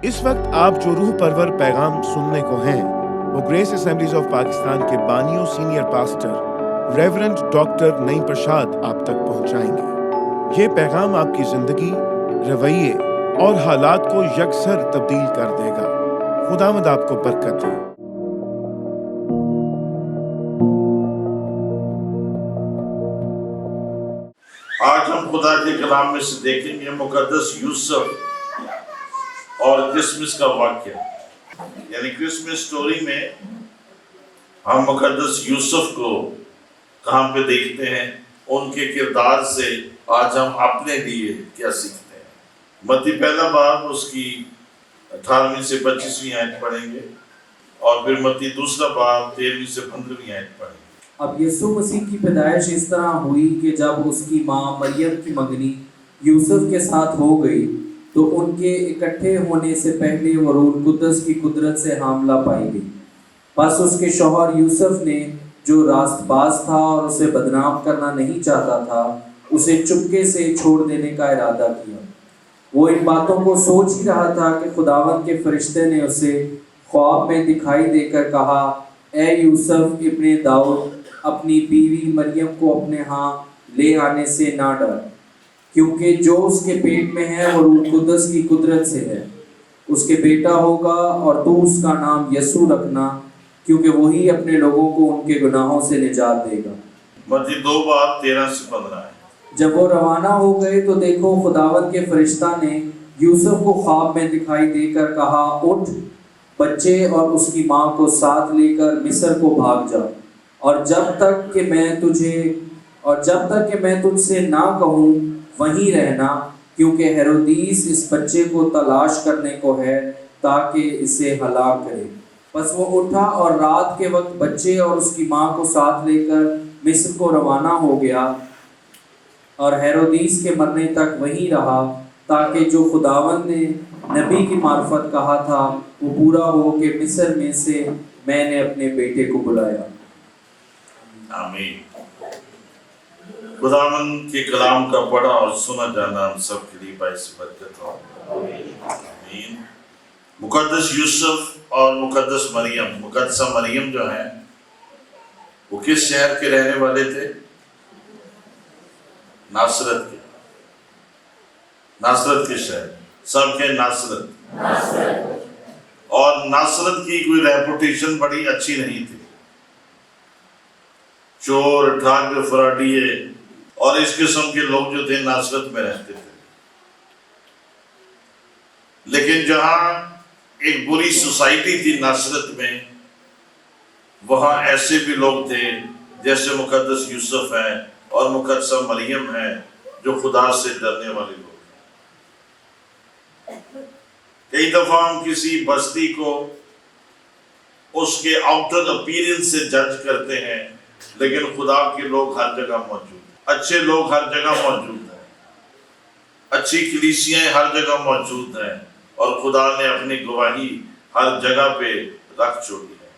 इस वक्त आप जो रूह परवर पैगाम सुनने को हैं वो ग्रेस असेंबलीज ऑफ पाकिस्तान के बानियों senior pastor reverend doctor Naeem Prasad आप तक पहुंचाएंगे। ये पैगाम आपकी जिंदगी, रवैये और हालात को यकसर तब्दील कर देगा। खुदावंद आपको बरकत दे। आज हम खुदा के कलाम में से देखेंगे मुकद्दस यूसुफ और क्रिसमस का वाक्य, यानी क्रिसमस स्टोरी में हम मुकद्दस यूसुफ को कहाँ पे देखते हैं, उनके किरदार से आज हम अपने लिए क्या सीखते हैं। मत्ती पहला बाब उसकी 18वीं से 25वीं आयत पढ़ेंगे और फिर मत्ती दूसरा बाब 13वीं से 15वीं आयत पढ़ेंगे। अब यीशु मसीह की पैदाइश इस तरह हुई कि जब उसकी माँ मरियम की मंगनी यूसुफ के साथ हो गई तो उनके इकट्ठे होने से पहले वो रूह कुद्दस की कुदरत से हामला पाई गई। बस उसके शौहर यूसुफ ने, जो रास्तबाज था और उसे बदनाम करना नहीं चाहता था, उसे चुपके से छोड़ देने का इरादा किया। वो इन बातों को सोच ही रहा था कि खुदावंद के फरिश्ते ने उसे ख्वाब में दिखाई देकर कहा, ए यूसुफ इब्ने दाऊद, अपनी बीवी मरियम को अपने यहाँ ले आने से ना डर, क्योंकि जो उसके पेट में है वो रूह कुद्दस की कुदरत से है। उसके बेटा होगा और तू उसका नाम यीशु रखना, क्योंकि वही अपने लोगों को उनके गुनाहों से निजात देगा। मत्ती 2 बाब 13 से 15 है। जब वो रवाना हो गए तो देखो खुदावंद के फरिश्ता ने यूसुफ को ख्वाब में दिखाई देकर कहा, उठ, बच्चे और उसकी माँ को साथ लेकर मिस्र को भाग जा, और जब तक कि मैं तुझसे ना कहूँ वहीं रहना, क्योंकि हेरोदीस इस बच्चे को तलाश करने को है ताकि इसे हलाक करे। बस वो उठा और रात के वक्त बच्चे और उसकी माँ को साथ लेकर मिस्र को रवाना हो गया और हेरोदीस के मरने तक वहीं रहा, ताकि जो खुदावंद ने नबी की मार्फत कहा था वो पूरा हो कि मिस्र में से मैंने अपने बेटे को बुलाया। आमीन। खुदावंद के कलाम का पढ़ा और सुना जाना हम सब के लिए बाइस बरकत हो। आमीन। मुकद्दस यूसुफ और मुकद्दस मरियम, मुकद्दसा मरियम जो है वो किस शहर के रहने वाले थे? नासरत के। नासरत के शहर, सब के नासरत। और नासरत की कोई रेपुटेशन बड़ी अच्छी नहीं थी। चोर, ठग, फराडिये और इस किस्म के लोग जो थे नासरत में रहते थे। लेकिन जहां एक बुरी सोसाइटी थी नासरत में, वहां ऐसे भी लोग थे जैसे मुकद्दस यूसुफ है और मुकद्दसा मरियम है, जो खुदा से डरने वाले लोग हैं। कई दफा हम किसी बस्ती को उसके आउटर अपीयरेंस से जज करते हैं, लेकिन खुदा के लोग हर जगह मौजूद हैं। अच्छे लोग हर जगह मौजूद हैं, अच्छी कलीसियाएं हर जगह मौजूद हैं, और खुदा ने अपनी गवाही हर जगह पे रख छोड़ी है।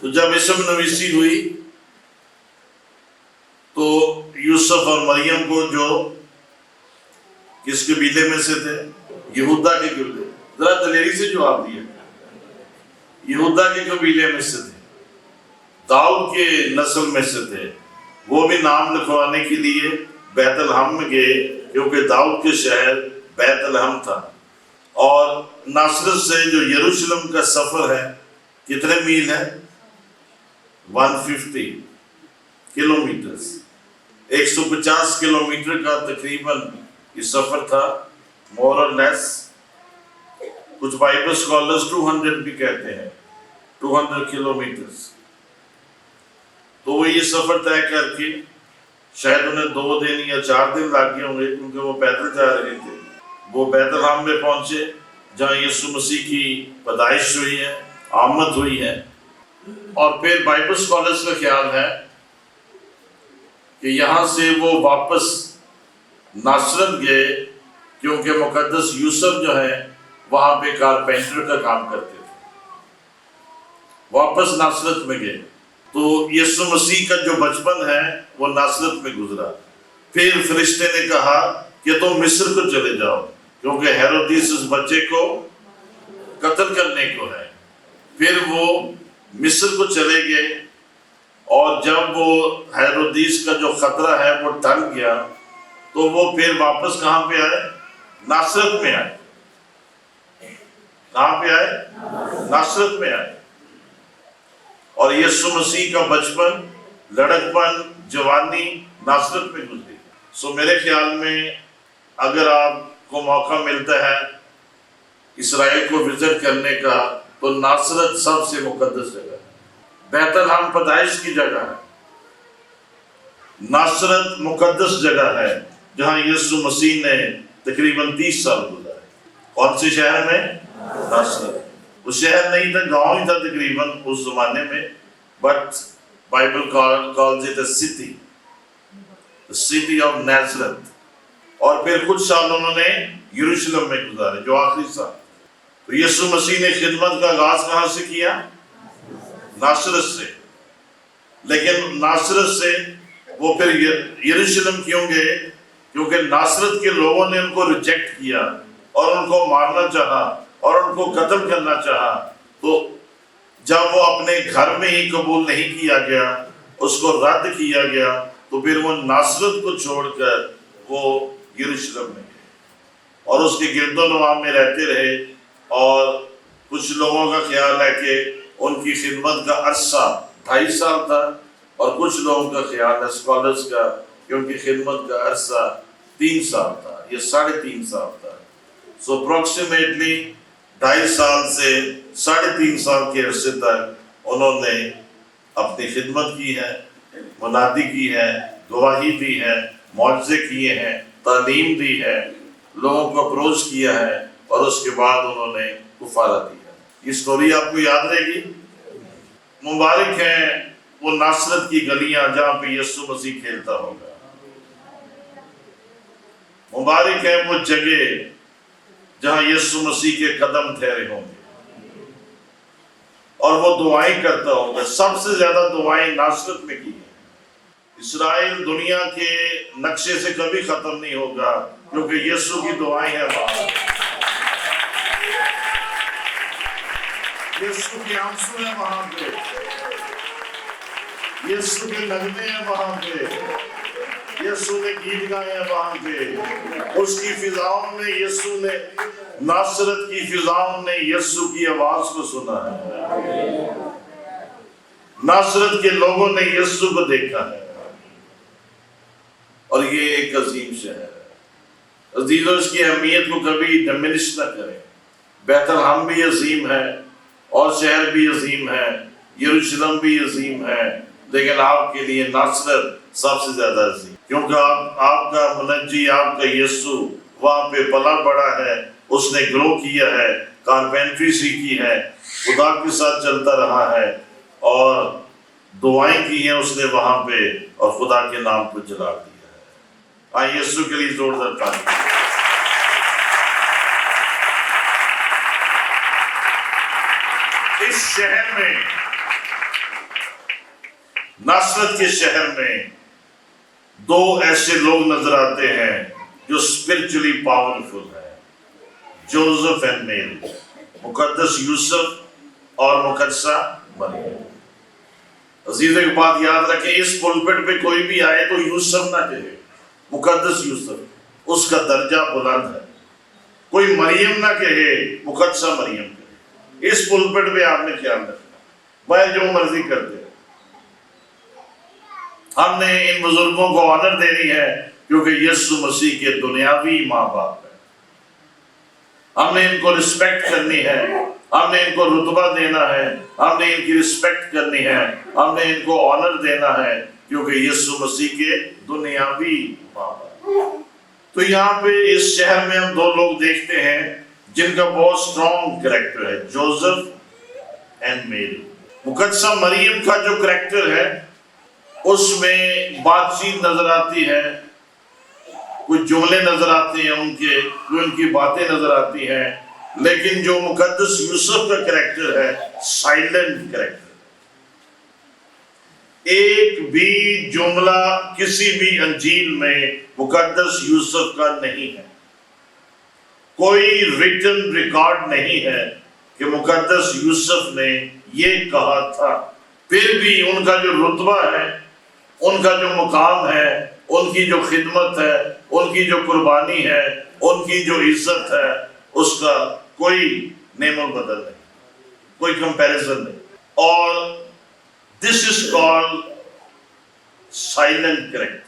तो जब इसम नवीसी हुई तो यूसुफ और मरियम को, जो किस कबीले में से थे? यहूदा के कबीले। जरा दलेरी से जवाब दिया। यहूदा के कबीले में से थे, दाऊद के नस्ल में से थे। वो भी नाम लिखवाने के लिए बैतलहम में गए, क्योंकि दाऊद के शहर बैतलहम था। और नासरत से जो यरूशलेम का सफर है, कितने मील है? 150 किलोमीटर, 150 किलोमीटर का तकरीबन ये सफर था, मोर और लेस। कुछ बाइबल स्कॉलर्स 200 भी कहते हैं, 200 किलोमीटर। तो वो ये सफर तय करके शायद उन्हें 2 दिन या 4 दिन लग गए होंगे, क्योंकि वो पैदल जा रहे थे। वो बैतलहम में पहुंचे, जहाँ यीशु मसीह की पैदाइश हुई है, आमद हुई है। और फिर बाइबल स्कॉलर्स का ख्याल है कि यहाँ से वो वापस नासरत गए, क्योंकि मुकद्दस यूसुफ जो है वहाँ पे कारपेंटर का काम करते थे। वापस नासरत में गए। तो यीशु मसीह का जो बचपन है वो नासरत में गुजरा। फिर फरिश्ते ने कहा कि तुम मिस्र को चले जाओ, क्योंकि हेरोदिस इस बच्चे को कत्ल करने को है। फिर वो मिस्र को चले गए और जब वो हेरोदिस का जो खतरा है वो टल गया तो वो फिर वापस कहाँ पे आए? नासरत में आए। कहाँ पे आए? नासरत में आए। और यीशु मसीह का बचपन, लड़कपन, जवानी नासरत में गुजरी। सो मेरे ख्याल में अगर आपको मौका मिलता है इसराइल को विजिट करने का तो नासरत सबसे मुकद्दस जगह है। बैतलहम पैदाइश की जगह है, नासरत मुकद्दस जगह है जहां यीशु मसीह ने तकरीबन 30 साल गुजारे। कौन से शहर में? नासरत। वो शहर नहीं था, गांव ही था तकरीबन उस जमाने में, but Bible calls it a city, the city of नासरत। और फिर कुछ साल उन्होंने यरूशलेम में गुजारे, जो आखिरी साल। तो यीशु मसीह ने खिदमत का आगाज कहां से किया? नासरत से। लेकिन नासरत से वो फिर यरूशलेम क्यों गए? क्योंकि नासरत के लोगों ने उनको रिजेक्ट किया और उनको मारना चाहा और उनको कत्ल करना चाहा। तो जब वो अपने घर में ही कबूल नहीं किया गया, उसको रद्द किया गया, तो फिर वो नासरत को छोड़कर वो यरूशलेम में गए और उसके गिरदोनवा में रहते रहे। और कुछ लोगों का ख्याल है कि उनकी खिदमत का अरसा 2.5 साल था और कुछ लोगों का ख्याल है, स्कॉलर्स का, कि उनकी खिदमत का अरसा 3 साल था या 3.5 साल था। सो अप्रोक्सीमेटली 2.5 साल से 3.5 साल के अरसे तक उन्होंने अपनी खिदमत की है, मुनादी की है, गवाही दी है, मौजज़े किए हैं, तालीम दी है, लोगों को अप्रोच किया है और उसके बाद उन्होंने कुफारा दिया। ये स्टोरी आपको याद रहेगी। मुबारक है वो नासरत की गलियां जहां पे यीशु मसीह खेलता होगा। मुबारक है वो जगह जहां यीशु मसीह के कदम ठहरे होंगे और वो दुआएं करता होगा। सबसे ज्यादा दुआएं नासरत में की है। इस्राएल दुनिया के नक्शे से कभी खत्म नहीं होगा क्योंकि यीशु की दुआएं हैं वहां, यीशु के आंसू है वहां पे, यीशु के नगमे हैं वहां पे, यीशु ने गीत गाए हैं वहां पे। उसकी फिजाओं में यीशु ने, नासरत की फिजाओं ने यीशु की आवाज को सुना है। नासरत के लोगों ने यीशु को देखा है और ये एक अजीम शहर है। अजीजों, इसकी अहमियत को कभी डिमिनिश न करें। बैतलहम भी अजीम है और शहर भी अजीम है, यरूशलेम भी अजीम है, लेकिन आपके लिए नासरत सबसे ज्यादा अजीम, क्योंकि आपका मुनज्जी, आपका यीशु वहां पे पला बड़ा है, उसने ग्रो किया है, कारपेंट्री सीखी है, खुदा के साथ चलता रहा है और दुआएं की हैं उसने वहां पे और खुदा के नाम को जला दिया है। आइए यीशु के लिए जोरदार ताली। इस शहर में, नासरत के शहर में 2 ऐसे लोग नजर आते हैं जो स्पिरिचुअली पावरफुल है, जोसेफ एंड मेरी, मुकद्दस यूसुफ और मुकद्दसा मरियम। अजीजों, एक बात याद रखें, इस पुलपिट पे कोई भी आए तो यूसुफ ना कहे, मुकद्दस यूसुफ, उसका दर्जा बुलंद है। कोई मरियम ना कहे, मुकद्दसा मरियम कहे। इस पुलपिट पे आपने ख्याल रखना, भाई जो मर्जी करते, हमने इन बुजुर्गों को ऑनर देनी है क्योंकि यीशु मसीह के दुनियावी माँ बाप है। हमने इनको रिस्पेक्ट करनी है, हमने इनको रुतबा देना है, हमने इनकी रिस्पेक्ट करनी है, हमने इनको ऑनर देना है क्योंकि यीशु मसीह के दुनियावी माँ बाप। तो यहाँ पे इस शहर में हम 2 लोग देखते हैं जिनका बहुत स्ट्रॉन्ग कैरेक्टर है, जोसेफ एंड मेरी। मुकद्दसा मरियम का जो कैरेक्टर है उसमें बातचीत नजर आती है, कुछ जुमले नजर आते हैं उनके, उनकी बातें नजर आती हैं, लेकिन जो मुकद्दस यूसुफ का कैरेक्टर है, साइलेंट कैरेक्टर। एक भी जुमला किसी भी अंजील में मुकद्दस यूसुफ का नहीं है। کوئی ریٹن ریکارڈ نہیں ہے کہ مقدس یوسف نے یہ کہا تھا. پھر بھی ان کا جو رتبہ ہے، ان کا جو مقام ہے، ان کی جو خدمت ہے، ان کی جو قربانی ہے، ان کی جو عزت ہے، اس کا کوئی نیم البدل نہیں، کوئی کمپیریزن نہیں. اور دس از کالڈ سائلنٹ کریکٹر.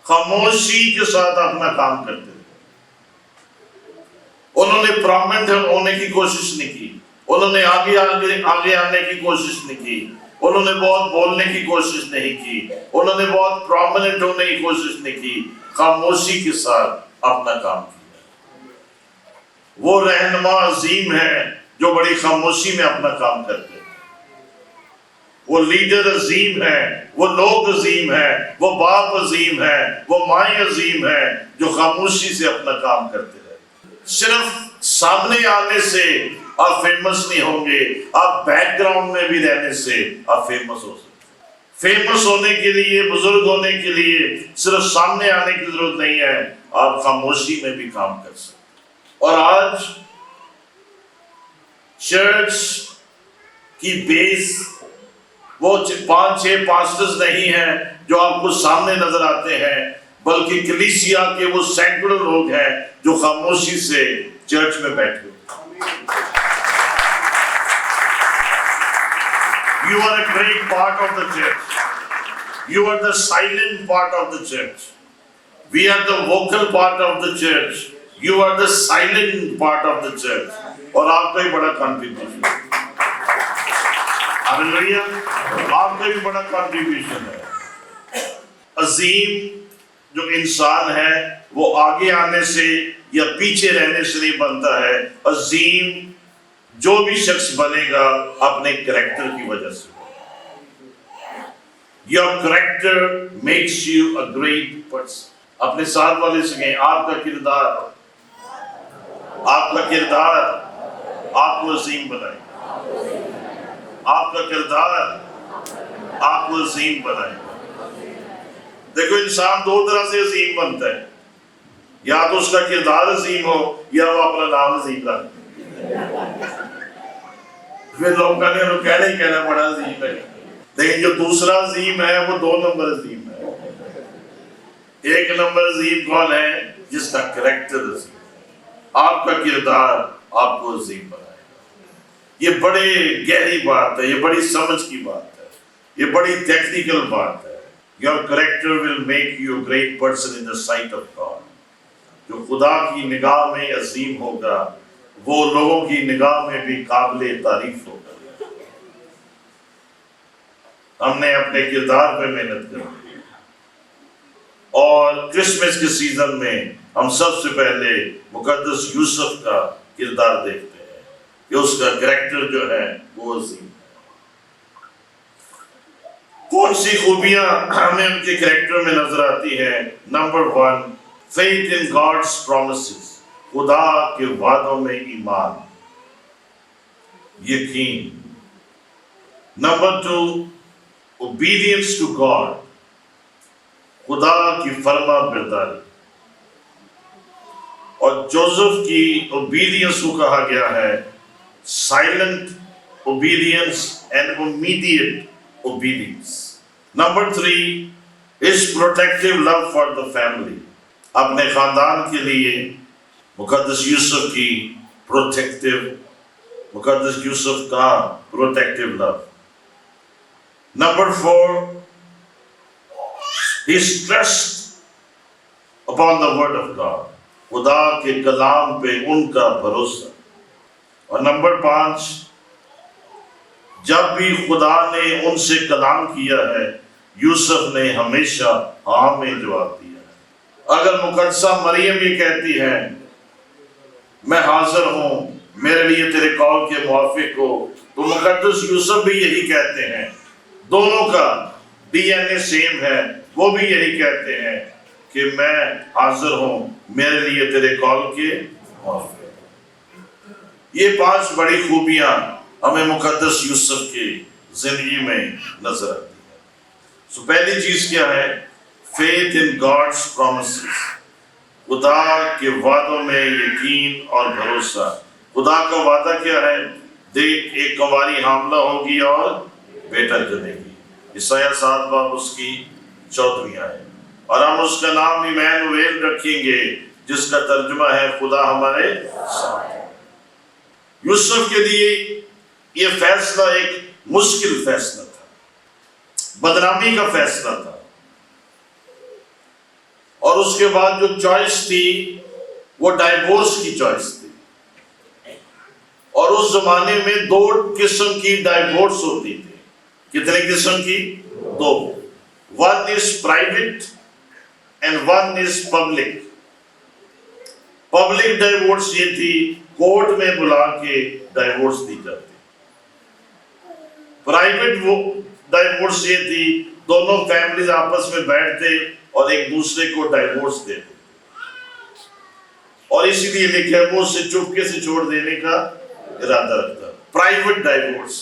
خاموشی کے ساتھ اپنا کام کرتے ہیں. انہوں نے پرومنٹ ہونے کی کوشش نہیں کی، انہوں نے آگے آنے کی کوشش نہیں کی، انہوں نے بہت بولنے کی کوشش نہیں کی، انہوں نے بہت پرومننٹ ہونے کی کوشش نہیں کی. خاموشی کے ساتھ اپنا کام کیا. وہ رہنما عظیم ہے جو بڑی خاموشی میں اپنا کام کرتے ہیں. وہ لیڈر عظیم ہے، وہ لوگ عظیم ہیں، وہ باپ عظیم ہے، وہ مائیں عظیم ہے جو خاموشی سے اپنا کام کرتے ہیں. صرف سامنے آنے سے آپ فیمس نہیں ہوں گے، آپ بیک گراؤنڈ میں بھی رہنے سے آپ فیمس ہو سکتے ہیں. فیمس ہونے کے لیے، بزرگ ہونے کے لیے صرف سامنے آنے کی ضرورت نہیں ہے، آپ خاموشی میں بھی کام کر سکتے ہیں. اور آج چرچ کی بیس وہ 5-6 پاسٹرز نہیں ہیں جو آپ کو سامنے نظر آتے ہیں، بلکہ کلیسیا کے وہ سینکڑوں لوگ ہیں جو خاموشی سے چرچ میں بیٹھے. You are a great part of the church. You are the silent part of the church. We are the vocal part of the church. You are the silent part of the church. اور آپ کا ہی بڑا contribution ہے. ہاللیلویا. آپ کا بھی بڑا contribution ہے. عظیم جو انسان ہے وہ آگے آنے سے یا پیچھے رہنے سے نہیں بنتا ہے. عظیم جو بھی شخص بنے گا اپنے کریکٹر کی وجہ سے. Your character makes you a great person. اپنے ساتھ والے سے کہیں آپ کا کردار آپ کو عظیم بنائے. آپ کا کردار آپ کو عظیم بنائے. دیکھو انسان دو طرح سے عظیم بنتا ہے، یا تو اس کا کردار عظیم ہو یا وہ اپنا نام عظیم رکھے. پھر لوگ کہنا بڑا عظیم ہے. لیکن جو دوسرا عظیم ہے وہ 2 نمبر عظیم ہے. 1 نمبر عظیم کون ہے؟ جس کا کریکٹر عظیم ہے. آپ کا کردار آپ کو عظیم بنائے گا. یہ بڑے گہری بات ہے، یہ بڑی سمجھ کی بات ہے، یہ بڑی ٹیکنیکل بات ہے. Your character will make you a great person in the sight of God. جو خدا کی نگاہ میں عظیم ہوگا وہ لوگوں کی نگاہ میں بھی قابل تعریف ہوگا. ہم نے اپنے کردار پہ محنت کرنی ہے. اور کرسمس کے سیزن میں ہم سب سے پہلے مقدس یوسف کا کردار دیکھتے ہیں کہ اس کا کریکٹر جو ہے وہ عظیم ہے. کون سی خوبیاں ہمیں ان کے کریکٹر میں نظر آتی ہیں؟ Number 1 faith in God's promises. خدا کے وعدوں میں ایمان، یقین. Number 2 obedience to God. خدا کی فرما برداری. اور جوزف کی obedience کو کہا گیا ہے silent obedience and immediate obedience. Number 3 is protective love for the family. اپنے خاندان کے لیے مقدس یوسف کی مقدس یوسف کا protective love. Number 4 he stressed upon the word of God. خدا کے کلام پہ ان کا بھروسہ. اور نمبر 5 جب بھی خدا نے ان سے کلام کیا ہے یوسف نے ہمیشہ ہاں میں جواب دیا ہے. اگر مقدسہ مریم یہ کہتی ہے میں حاضر ہوں میرے لیے تیرے قول کے موافق ہو، تو مقدس یوسف بھی یہی کہتے ہیں. دونوں کا ڈی این اے سیم ہے. وہ بھی یہی کہتے ہیں کہ میں حاضر ہوں میرے لیے تیرے قول کے موافق. یہ 5 بڑی خوبیاں ہمیں مقدس یوسف کی زندگی میں نظر آتی ہیں. پہلی چیز کیا ہے؟ faith in God's promises. खुदा के वादों में यकीन और भरोसा। खुदा का वादा क्या है? देख, एक कुंवारी हामला होगी और बेटा जनेगी। यशायाह 7 बाब उसकी 14वीं आयत। और हम उसका नाम इमैनुएल रखेंगे, जिसका तर्जुमा है खुदा हमारे साथ। यूसुफ के लिए यह फैसला एक मुश्किल फैसला था, बदनामी का फैसला था। और उसके बाद जो चॉइस थी वो डाइवोर्स की चॉइस थी। और उस जमाने में 2 किस्म की डाइवोर्स होती थी। कितने किस्म की? 2। One is private and one is public. Public divorce ये थी, कोर्ट में बुला के डाइवोर्स दी जाती। प्राइवेट वो डाइवोर्स ये थी, दोनों फैमिलीज आपस में बैठते और एक दूसरे को डाइवोर्स देते। और इसीलिए लिखा है वो उसे चुपके से छोड़ देने का इरादा रखता। प्राइवेट डाइवोर्स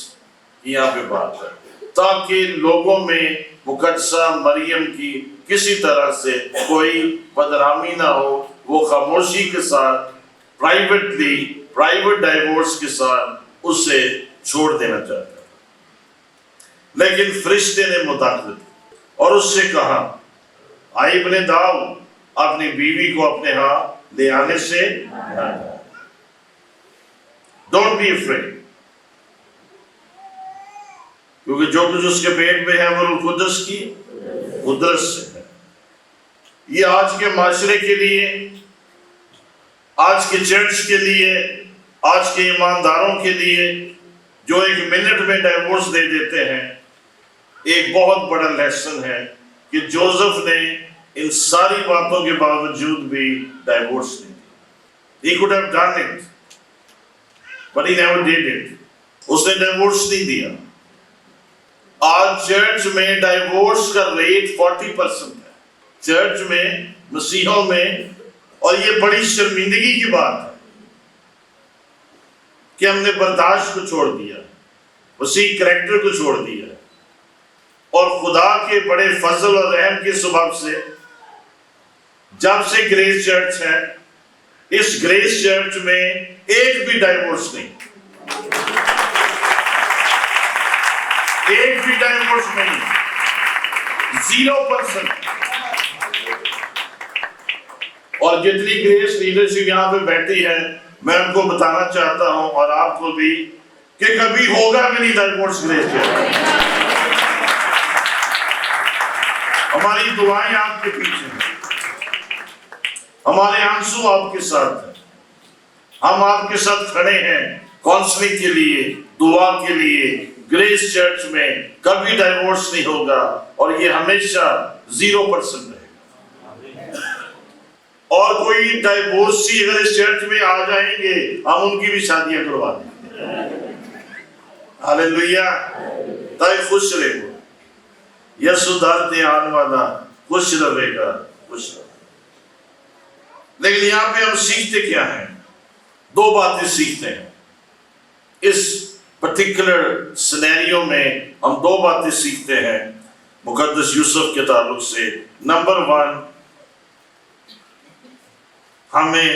यहाँ पे बात है, ताकि लोगों में मुकद्दसा मरियम की किसी तरह से कोई बदनामी ना हो। वो खामोशी के साथ प्राइवेट डाइवोर्स के साथ उसे छोड़ देना चाहता। लेकिन फरिश्ते ने मुदाखलत और उससे कहा, आई इब्ने दाऊद, अपनी बीवी को अपने यहाँ ले आने से डोंट बी अफ्रेड, क्योंकि जो कुछ उसके पेट में है वो रूह कुद्दस की कुदरत से है। ये आज के माशरे के लिए, आज के चर्च के लिए, आज के ईमानदारों के लिए जो 1 मिनट में डाइवोर्स दे देते हैं, एक बहुत बड़ा लेसन है कि जोसेफ ने इन सारी बातों के बावजूद भी डाइवोर्स नहीं दिया। He could have done it, but he never did it. उसने डाइवोर्स नहीं दिया। आज चर्च में डाइवोर्स का रेट 40% है, चर्च में, मसीहों में। और ये बड़ी शर्मिंदगी की बात है कि हमने बर्दाश्त को छोड़ दिया, मसीह करैक्टर को छोड़ दिया। और खुदा के बड़े फजल और रहम के सबब से जब से ग्रेस चर्च है, इस ग्रेस चर्च में एक भी डाइवोर्स नहीं, एक भी डाइवोर्स नहीं, 0%। और जितनी ग्रेस लीडरशिप यहाँ पे बैठी है, मैं उनको बताना चाहता हूं और आपको भी कि कभी होगा भी नहीं डाइवोर्स ग्रेस चर्च। हमारी दुआएं आपके पीछे हैं, हमारे आंसू आपके साथ हैं, हम आपके साथ खड़े हैं काउंसलिंग के लिए, दुआ के लिए। ग्रेस चर्च में कभी डाइवोर्स नहीं होगा और ये हमेशा 0% रहेगा। और कोई डाइवोर्सी अगर इस चर्च में आ जाएंगे, हम उनकी भी शादियां करवा देंगे। हालेलुया। ताकि खुश रहो, यसु धरते आने वाला खुश रहेगा, खुश रहेगा। लेकिन यहाँ पे हम सीखते क्या हैं? 2 बातें सीखते हैं इस पर्टिकुलर सिनेरियो में। हम 2 बातें सीखते हैं मुकद्दस यूसुफ के ताल्लुक से। नंबर 1, हमें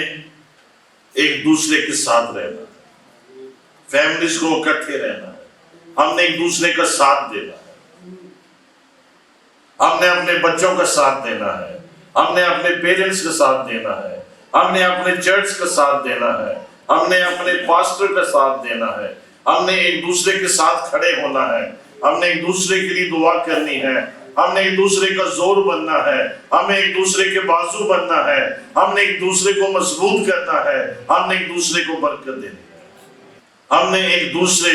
एक दूसरे के साथ रहना है, फैमिलीज को इकट्ठे रहना है, हमने एक दूसरे का साथ देना है, हमने अपने बच्चों का साथ देना है, हमने अपने पेरेंट्स का साथ देना है, हमने अपने चर्च का साथ देना है, हमने अपने पास्टर का साथ देना है, हमने एक दूसरे के साथ खड़े होना है, हमने एक दूसरे के लिए दुआ करनी है, हमने एक दूसरे का जोर बनना है, हमें एक दूसरे के बाजू बनना है, हमने एक दूसरे को मजबूत करना है, हमने एक दूसरे को बरकत देनी है, हमने एक दूसरे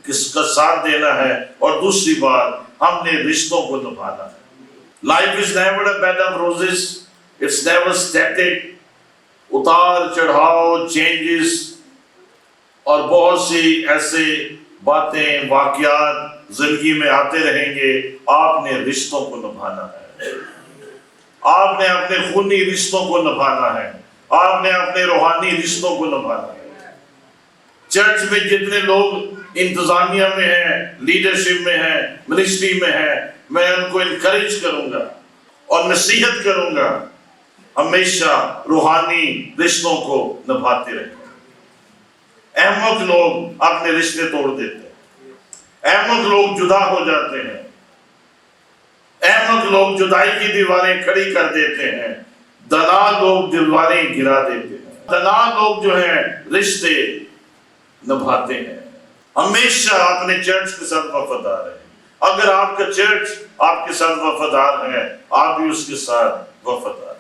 का साथ देना है। और दूसरी बात, हमने रिश्तों को निभाना है। Life is never a bed of roses, it's never static. उतार चढ़ाव, चेंजेस और बहुत सी ऐसे बातें, वाकयात जिंदगी में आते रहेंगे। आपने रिश्तों को निभाना है, आपने अपने खूनी रिश्तों को निभाना है, आपने अपने रूहानी रिश्तों को निभाना है। चर्च में जितने लोग इंतजामिया में हैं, लीडरशिप में हैं, मिनिस्ट्री में हैं, मैं उनको इनकरेज करूंगा और नसीहत करूंगा हमेशा रूहानी रिश्तों को निभाते रहे। अहमक लोग अपने रिश्ते तोड़ देते हैं, अहमक लोग जुदा हो जाते हैं, अहमक लोग जुदाई की दीवारें खड़ी कर देते हैं, दलाल लोग दीवारें गिरा देते हैं, दलाल लोग जो है रिश्ते निभाते हैं। हमेशा अपने चर्च के साथ वफादार है। अगर आपका चर्च आपके साथ वफादार है, आप भी उसके साथ वफादार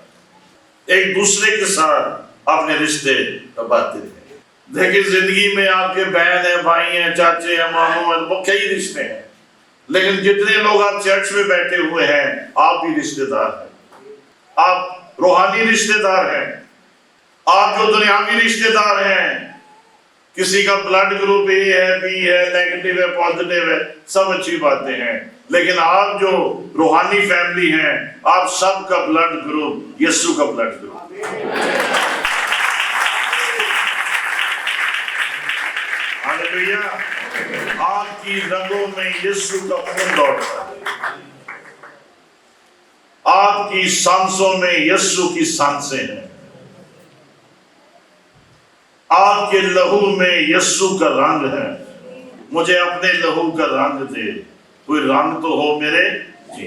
है। एक दूसरे के साथ अपने रिश्ते निभाते रहे। देखिए, जिंदगी में आपके बहन है, भाई हैं, चाचे हैं, मामू हैं, वो कई रिश्ते हैं, लेकिन जितने लोग आप चर्च में बैठे हुए हैं, आप भी रिश्तेदार हैं। आप रूहानी रिश्तेदार हैं, आप जो दुनियावी रिश्तेदार हैं, किसी का ब्लड ग्रुप ए है, बी है, नेगेटिव है, पॉजिटिव है, सब अच्छी बातें हैं, लेकिन आप जो रूहानी फैमिली हैं, आप सब का ब्लड ग्रुप यीशु का ब्लड ग्रुप। हालेलुया। आपकी रगों में यीशु का खून दौड़ता है, आपकी सांसों में यीशु की सांसें हैं, आपके लहू में यीशु का रंग है। मुझे अपने लहू का रंग दे, कोई रंग तो हो मेरे जी।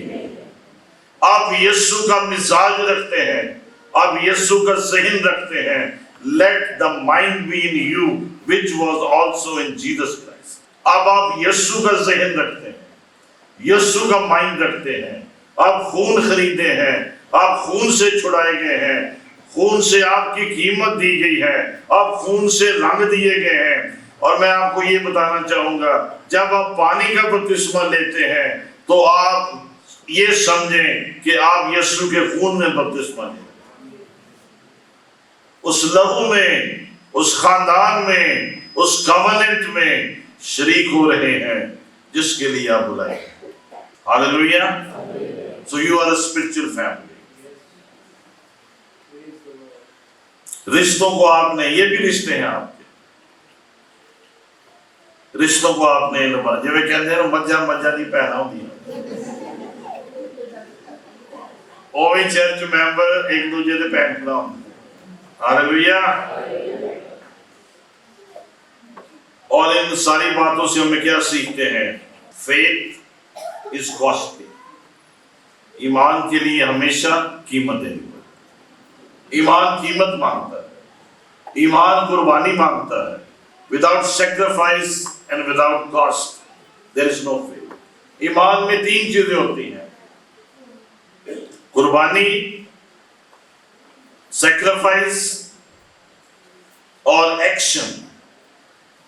आप यीशु का मिजाज रखते हैं, आप यीशु का ज़हन रखते हैं। Let the mind be in you which was also in Jesus Christ. अब आप यीशु का ज़हन रखते हैं, यीशु का माइंड रखते हैं। आप खून खरीदे हैं, आप खून से छुड़ाए गए हैं, खून से आपकी कीमत दी गई है, आप खून से रंग दिए गए हैं। और मैं आपको ये बताना चाहूंगा, जब आप पानी का बपतिस्मा लेते हैं तो आप ये समझें कि आप यीशु के खून में बपतिस्मा लेते हैं। उस लहू में, उस खानदान में, उस कवनेंट में शरीक हो रहे हैं जिसके लिए आप बुलाए। Hallelujah. So you are a spiritual family. रिश्तों को आपने, ये भी रिश्ते हैं आपके, रिश्तों को आपने निभा, जिਵੇਂ ਕਹਿੰਦੇ ਨੇ ਮੱਝਾਂ ਦੀ ਭੈਣਾਂ ਹੁੰਦੀਆਂ, ਉਹ ਵੀ ਚਰਚ ਮੈਂਬਰ ਇੱਕ ਦੂਜੇ ਦੇ ਭੈਣ ਭਰਾ ਹੁੰਦੇ। हालेलुया। और इन सारी बातों से हमें क्या सीखते हैं? Faith is costly. ईमान के लिए हमेशा कीमत देनी पड़ती। ईमान कीमत मांगता है, ईमान कुर्बानी मांगता है। Without sacrifice and without cost there is no faith. ईमान में तीन चीजें होती हैं: कुर्बानी, सैक्रिफाइस और एक्शन।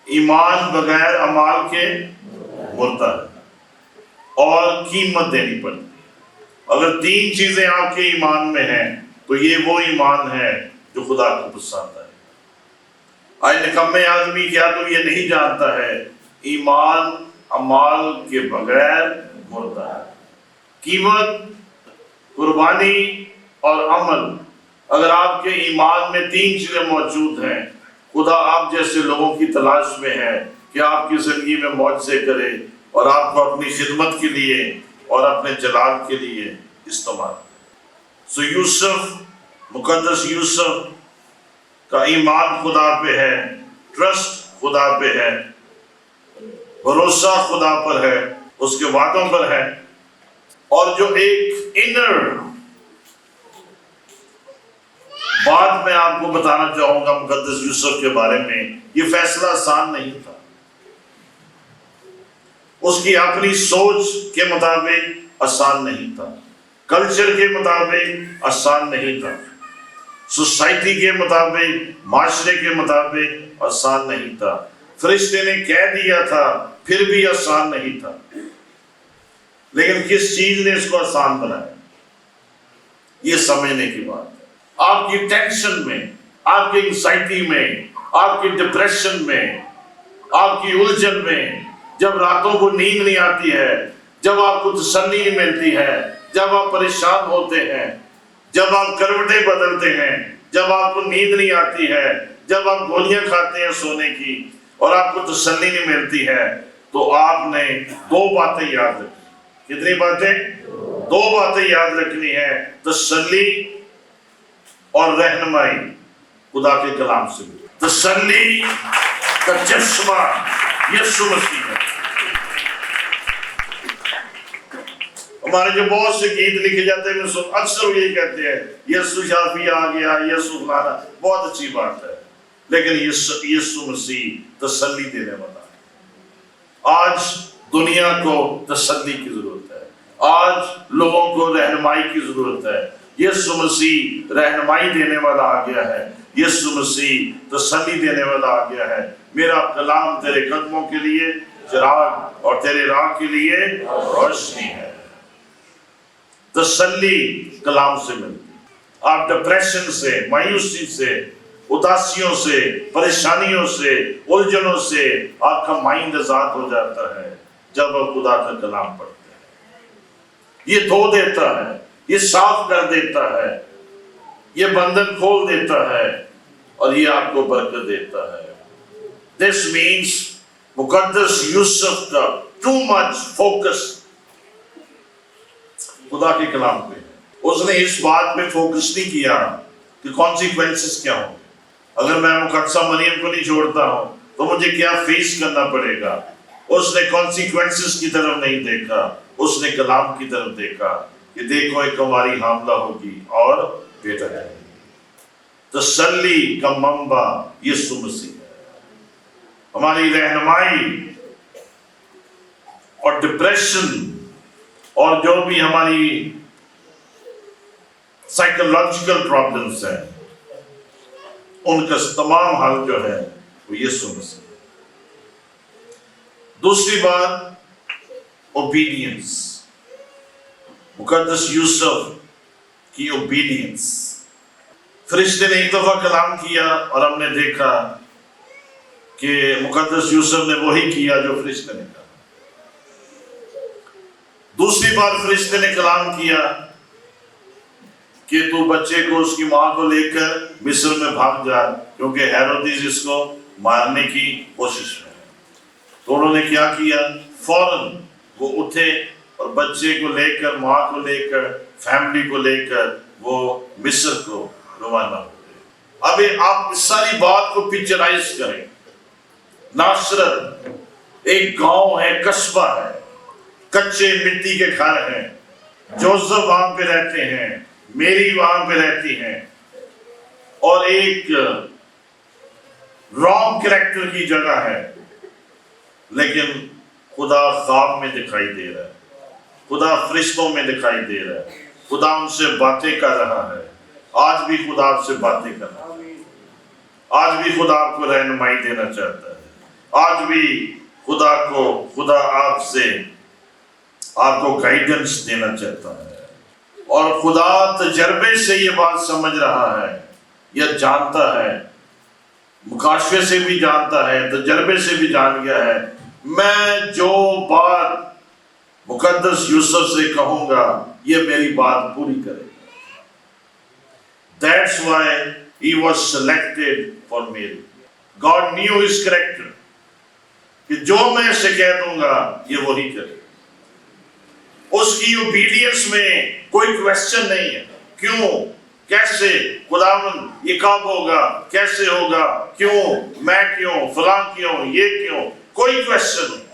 ईमान बगैर अमाल के मुर्दा है और कीमत देनी पड़ती है। अगर तीन चीजें आपके ईमान में हैं तो ये वो ईमान है जो खुदा को पसंद है। आज निकम्मे आदमी क्या तो ये नहीं जानता है, ईमान अमाल के बगैर मुर्दा है। कीमत, कुर्बानी और अमल, अगर आपके ईमान में तीन चीजें मौजूद हैं, खुदा आप जैसे लोगों की तलाश में है कि आपकी जिंदगी में मौजज़े करे और आपको अपनी खिदमत के लिए और अपने जलाल के लिए इस्तेमाल। सो यूसुफ, मुकद्दस यूसुफ का ईमान खुदा पे है, ट्रस्ट खुदा पे है, भरोसा खुदा पर है, उसके वादों पर है। और जो एक इनर बात मैं आपको बताना चाहूंगा मुकद्दस यूसुफ के बारे में, ये फैसला आसान नहीं था। उसकी अपनी सोच के मुताबिक आसान नहीं था, कल्चर के मुताबिक आसान नहीं था, सोसाइटी के मुताबिक, माशरे के मुताबिक आसान नहीं था। फरिश्ते ने कह दिया था फिर भी आसान नहीं था। लेकिन किस चीज ने इसको आसान बनाया, ये समझने की बात है। आपकी टेंशन में, आपकी एंजाइटी में, आपकी डिप्रेशन में, आपकी उलझन में, जब रातों को नींद नहीं आती है, जब आपको तसल्ली नहीं मिलती है, जब आप परेशान होते हैं, जब आप करवटें बदलते हैं, जब आपको नींद नहीं आती है, जब आप गोलियां खाते हैं सोने की और आपको तसल्ली नहीं मिलती है, तो आपने दो बातें याद रखनी। कितनी बातें? दो बातें याद रखनी है, तसल्ली اور رہنمائی خدا کے کلام سے ملتی ہے۔ تسلی کا چشمہ یسوع مسیح ہے۔ ہمارے جو بہت سے گیت لکھے جاتے ہیں اکثر یہی کہتے ہیں یسوع شافی آ گیا، یسوع فلانا، بہت اچھی بات ہے، لیکن یسوع مسیح تسلی دینے والا ہے۔ آج دنیا کو تسلی کی ضرورت ہے، آج لوگوں کو رہنمائی کی ضرورت ہے۔ یسوع مسیح رہنمائی دینے والا آ گیا ہے، یسوع مسیح تسلی دینے والا آ گیا ہے۔ میرا کلام تیرے قدموں کے لیے چراغ اور تیرے راہ کے لیے روشنی ہے۔ تسلی کلام سے ملتی ہے۔ آپ ڈپریشن سے، مایوسی سے، اداسیوں سے، پریشانیوں سے، الجھنوں سے آپ کا مائنڈ آزاد ہو جاتا ہے جب آپ خدا کا کلام پڑھتے ہیں۔ یہ دھو دیتا ہے، یہ صاف کر دیتا ہے، یہ بندھن کھول دیتا ہے اور یہ آپ کو برکت دیتا ہے۔ This means مقدس یوسف کا too much focus خدا کے کلام پہ، اس نے اس بات پہ فوکس نہیں کیا کہ کانسیکوینسز کیا ہوں گے۔ اگر میں مقدسہ مریم کو نہیں چھوڑتا ہوں تو مجھے کیا فیس کرنا پڑے گا۔ اس نے کانسیکوینسز کی طرف نہیں دیکھا، اس نے کلام کی طرف دیکھا کہ دیکھو ایک ہماری حاملہ ہوگی اور بیٹا جائے گا۔ تسلی کا منبع یسوع مسیح ہے۔ ہماری رہنمائی اور ڈپریشن اور جو بھی ہماری سائیکولوجیکل پرابلمس ہیں ان کا تمام حل جو ہے وہ یسوع مسیح ہے۔ دوسری بات اوبیڈینس، مقدس یوسف کی اوبیڈینس۔ فرشتے نے ایک دفعہ کلام کیا اور ہم نے دیکھا کہ مقدس یوسف نے وہی کیا جو فرشتے نے کہا۔ دوسری بار فرشتے نے کلام کیا کہ تو بچے کو اس کی ماں کو لے کر مصر میں بھاگ جا، کیونکہ ہیرودیس اس کو مارنے کی کوشش میں ہے۔ تو انہوں نے کیا کیا؟ فوراً وہ اٹھے اور بچے کو لے کر، ماں کو لے کر، فیملی کو لے کر وہ مصر کو روانہ ہو گئے۔ اب آپ اس ساری بات کو پکچرائز کریں۔ ناصرت ایک گاؤں ہے، قصبہ ہے، کچے مٹی کے گھر ہیں، جوزف وہاں پہ رہتے ہیں، میری وہاں پہ رہتی ہیں، اور ایک رانگ کریکٹر کی جگہ ہے، لیکن خدا خواب میں دکھائی دے رہا ہے، خدا فرشتوں میں دکھائی دے رہا ہے، خدا ان سے باتیں کر رہا ہے۔ آج بھی خدا آپ سے باتیں کر رہا ہے، آج بھی خدا آپ کو رہنمائی دینا چاہتا ہے، آج بھی خدا آپ سے آپ کو گائیڈنس دینا چاہتا ہے، اور خدا تجربے سے یہ بات سمجھ رہا ہے یا جانتا ہے، مکاشفے سے بھی جانتا ہے، تجربے سے بھی جان گیا ہے، میں جو بات مقدس یوسف سے کہوں گا یہ میری بات پوری کرے گا۔ That's why he was selected for Mary. God knew his character کہ جو میں اسے کہہ دوں گا یہ وہی کرے۔ اس کی اوبیڈینس میں کوئی کویسچن نہیں ہے، کیوں، کیسے، خداوند یہ کب ہوگا، کیسے ہوگا، کیوں، میں کیوں، فلاں کیوں، یہ کیوں، کوئی کویسچن نہیں۔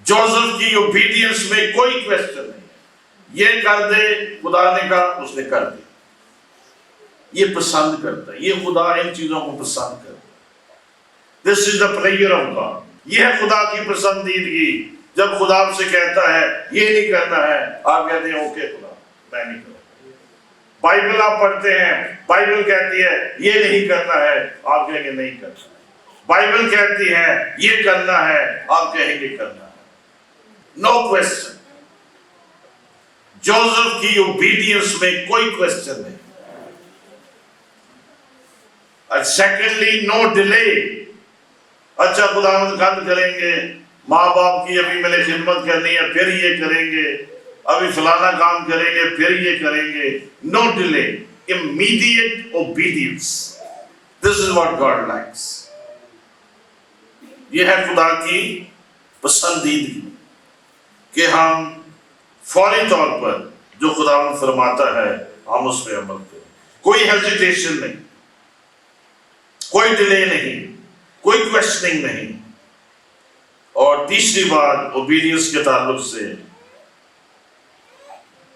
جوزف کی اوبیڈینس میں کوئی کویسچن نہیں، یہ کر دے، خدا نے کہا، اس نے کر دیا۔ یہ پسند کرتا ہے، یہ خدا ان چیزوں کو پسند کرتا ہے۔ This is the prayer of God. یہ ہے خدا کی پسندیدگی۔ جب خدا آپ سے کہتا ہے یہ نہیں کرنا ہے، آپ کہتے ہیں اوکے خدا، میں نہیں کروں۔ بائبل آپ پڑھتے ہیں، بائبل کہتی ہے یہ نہیں کرنا ہے، آپ کہیں گے نہیں کرنا ہے۔ بائبل کہتی ہے یہ کرنا ہے، آپ کہیں گے کرنا ہے۔ نو کویسچن۔ جوزف کی اوبیڈینس میں کوئی کویسچن نہیں۔ اور سیکنڈلی نو ڈیلے۔ اچھا خداوند کل کریں گے، ماں باپ کی ابھی میں نے خدمت کرنی ہے، پھر یہ کریں گے، ابھی فلانا کام کریں گے، پھر یہ کریں گے۔ نو delay, immediate obedience. This is what God likes. یہ ہے خدا کی پسندیدگی کہ ہم فوری طور پر جو خداوند فرماتا ہے हम उस पर अमल करें। कोई हेजिटेशन नहीं, कोई डिले नहीं, कोई क्वेश्चनिंग नहीं। और तीसरी बात ओबीडियंस के ताल्लुक से,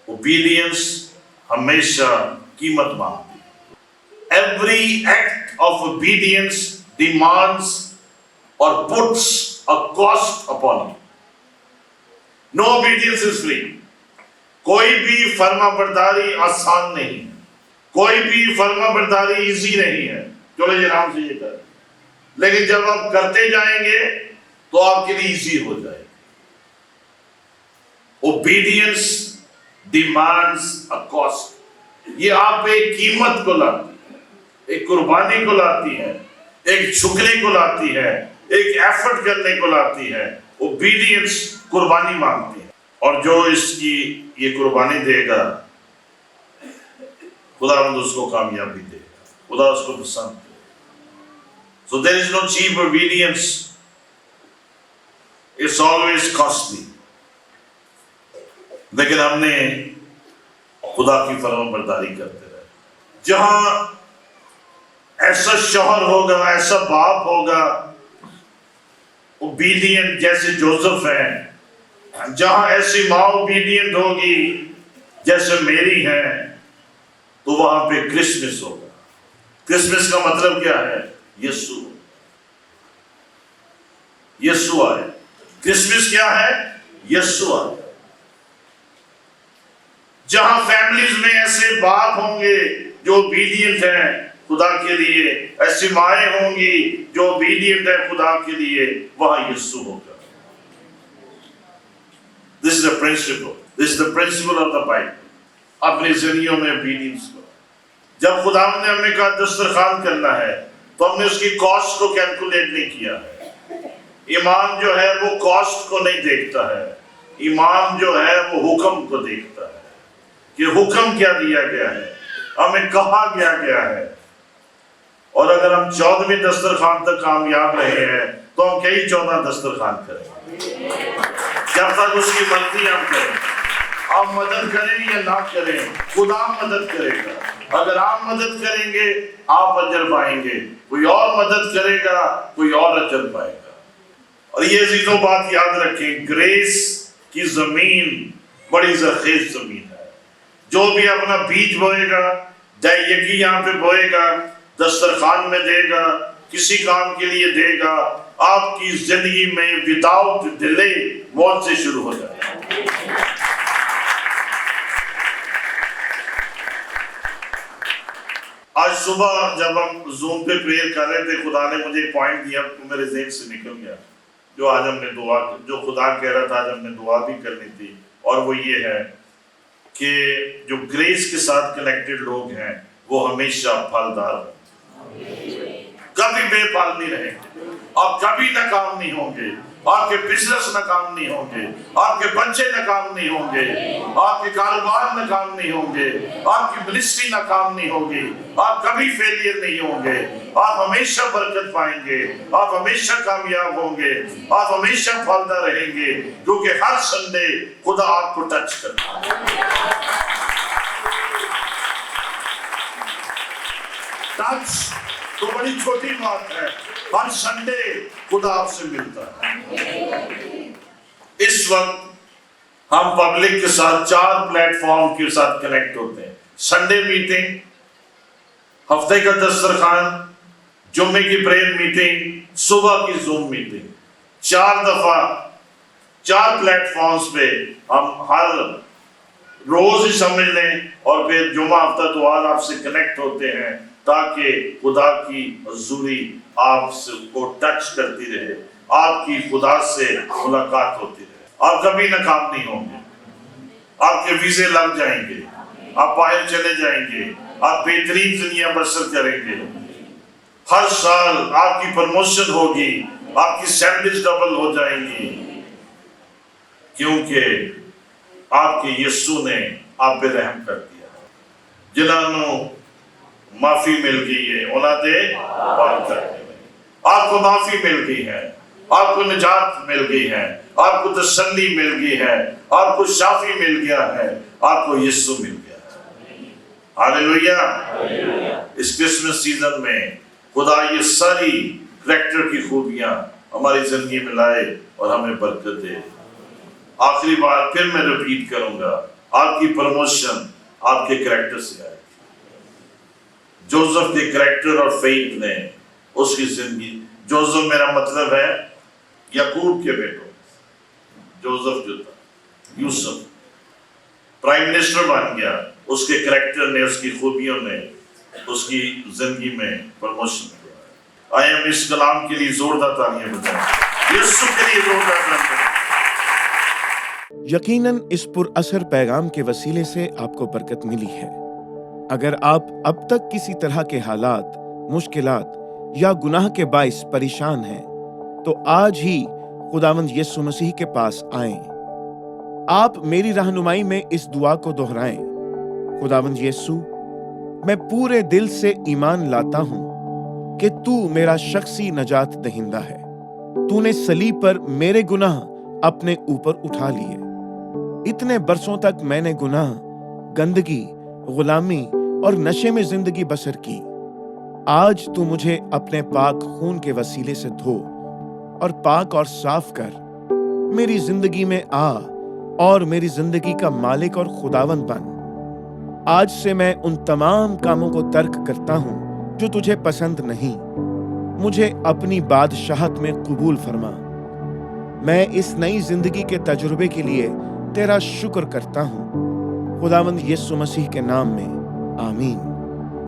ओबीडियंस हमेशा कीमत मांगती है। Every act of obedience demands और puts a cost upon you. No obedience is free. कोई भी फर्माबरदारी आसान नहीं है, कोई भी फर्माबरदारी इजी नहीं है। चलो ये आराम से ये कर, लेकिन जब आप करते जाएंगे तो आपके लिए इजी हो जाएगा। Obedience demands a cost. ये आप एक कीमत को लाती है, एक कुर्बानी को लाती है, एक झुकने को लाती है, एक एफर्ट करने को लाती है। ओबीडियंस कुर्बानी मांगती है, और जो इसकी ये कुर्बानी देगा खुदावंद उसको कामयाबी देगा, खुदा उसको पसंद करेगा। So there is no cheap obedience. It's always costly. लेकिन हमने खुदा की फरमाबरदारी करते रहे। जहां ऐसा शौहर होगा, ऐसा बाप होगा ओबीडियंट जैसे जोसेफ है, जहां ऐसी माँ ओबीडियंट होगी जैसे मेरी है, तो वहां पे क्रिसमस होगा। क्रिसमस का मतलब क्या है? यीशु, यीशु आए। क्रिसमस क्या है? यीशु आए। जहां फैमिलीज में ऐसे बाप होंगे जो ओबीडियंट हैं खुदा के लिए, ऐसी माएँ होंगी जो ओबीडियंट है खुदा के लिए, वहां यीशु होगा। This is the principle, this is the principle of the Bible. अपनी जिंदगियों में ओबीडियंस को, जब खुदा ने हमें कहा दस्तरखान करना है, तो हमने उसकी कॉस्ट को कैलकुलेट नहीं किया है। ईमान जो है वो कॉस्ट को नहीं देखता है, ईमान जो है वो हुक्म को देखता है कि हुक्म क्या दिया गया है, हमें कहा गया है। और अगर हम 14वें दस्तरखान तक कामयाब रहे हैं तो हम कई 14 दस्तरखान करें, जब तक उसकी मर्जी हम करें। आप मदद करें या ना करें, खुदा मदद करेगा। अगर आप मदद करेंगे आप अजर पाएंगे, कोई और मदद करेगा कोई और अजर पाएगा। और ये चीजों बात याद रखें, ग्रेस की जमीन बड़ी जरखेज जमीन है। जो भी अपना बीज बोएगा, यकी यहाँ पे बोएगा, दस्तरखान में देगा, किसी काम के लिए देगा, आपकी जिंदगी में विदाउट डिले मौत से शुरू हो जाएगा। आज सुबह जब हम जूम पे प्रेयर कर रहे थे, खुदा ने मुझे एक पॉइंट दिया तो मेरे ज़हन से निकल गया, जो आज हमने दुआ, जो खुदा कह रहा था आज हमने दुआ भी करनी थी। और वो ये है कि जो ग्रेस के साथ कनेक्टेड लोग हैं वो हमेशा फलदार होंगे, कभी बेफल नहीं रहेंगे, आप कभी नाकाम नहीं होंगे, आपके बिजनेस नाकाम नहीं होंगे, आपके बच्चे नाकाम नहीं होंगे, आपके कारोबार नाकाम नहीं होंगे, आपकी मिनिस्ट्री नाकाम नहीं होगी, आप कभी फेलियर नहीं होंगे, आप हमेशा बरकत पाएंगे, आप हमेशा कामयाब होंगे, आप हमेशा फलदार रहेंगे, क्योंकि हर संडे खुदा आपको टच करता है। टच तो बड़ी छोटी बात है, हर संडे खुदा आपसे मिलता है। इस वक्त हम पब्लिक के साथ 4 प्लेटफॉर्म के साथ कनेक्ट होते हैं। संडे मीटिंग, हफ्ते का दस्तरखान, जुम्मे की प्रेयर मीटिंग, सुबह की जूम मीटिंग। 4 दफा 4 प्लेटफॉर्म्स पे हम हर रोज ही समझ लें, और फिर जुम्मा हफ्ता द्वार आपसे कनेक्ट होते हैं, ताकि खुदा की हजूरी आपसे को टच करती रहे, आपकी खुदा से मुलाकात होती रहे। आप कभी नाकाम नहीं होंगे, आपके वीजे लग जाएंगे, आप बाहर चले जाएंगे, आप बेहतरीन दुनिया बसर करेंगे। हर साल आपकी प्रमोशन होगी, आपकी सैलरीज डबल हो जाएंगी, क्योंकि आपके यीशु ने आप पे रहम कर दिया। जिन्होंने माफी मिल गई है उन्होंने बात करने में, आपको माफी मिल गई है, आपको निजात मिल गई है, आपको तसल्ली मिल गई है, आपको शाफी मिल गया है, आपको यीशु मिल गया है। हालेलुया। इस क्रिसमस सीजन में खुदा ये सारी करैक्टर की खूबियां हमारी जिंदगी में लाए और हमें बरकत दे। आखिरी बार फिर मैं रिपीट करूंगा, आपकी प्रमोशन आपके करैक्टर से आए। जोसेफ के करैक्टर और फेथ ने उसकी जिंदगी, जोसेफ मेरा मतलब है याकूब के बेटों, जोसेफ जो था, यूसुफ प्राइम मिनिस्टर बन गया, उसके करैक्टर ने, उसकी खूबियों ने उसकी जिंदगी में प्रमोशन किया। आए हम इस कलाम के लिए जोरदार तालियां बजाएं, यीशु के लिए जोरदार तालियां। यकीनन इस पुरअसर पैगाम के वसीले से आपको बरकत मिली है। अगर आप अब तक किसी तरह के हालात, मुश्किलात या गुनाह के बाइस परेशान हैं, तो आज ही खुदावंद यीशु मसीह के पास आएं। आप मेरी रहनुमाई में इस दुआ को दोहराएं। खुदावंद यीशु, मैं पूरे दिल से ईमान लाता हूं कि तू मेरा शख्सी नजात दहिंदा है। तूने सलीब पर मेरे गुनाह अपने ऊपर उठा लिए। इतने बरसों तक मैंने गुनाह, गंदगी, गुलामी और नशे में जिंदगी बसर की। आज तू मुझे अपने पाक खून के वसीले से धो और पाक और साफ कर। मेरी जिंदगी में आ और मेरी जिंदगी का मालिक और खुदावंद बन। आज से मैं उन तमाम कामों को तर्क करता हूं जो तुझे पसंद नहीं। मुझे अपनी बादशाहत में कबूल फरमा। मैं इस नई जिंदगी के तजुर्बे के लिए तेरा शुक्र करता हूं। खुदावंद यीशु मसीह के नाम में, आमीन।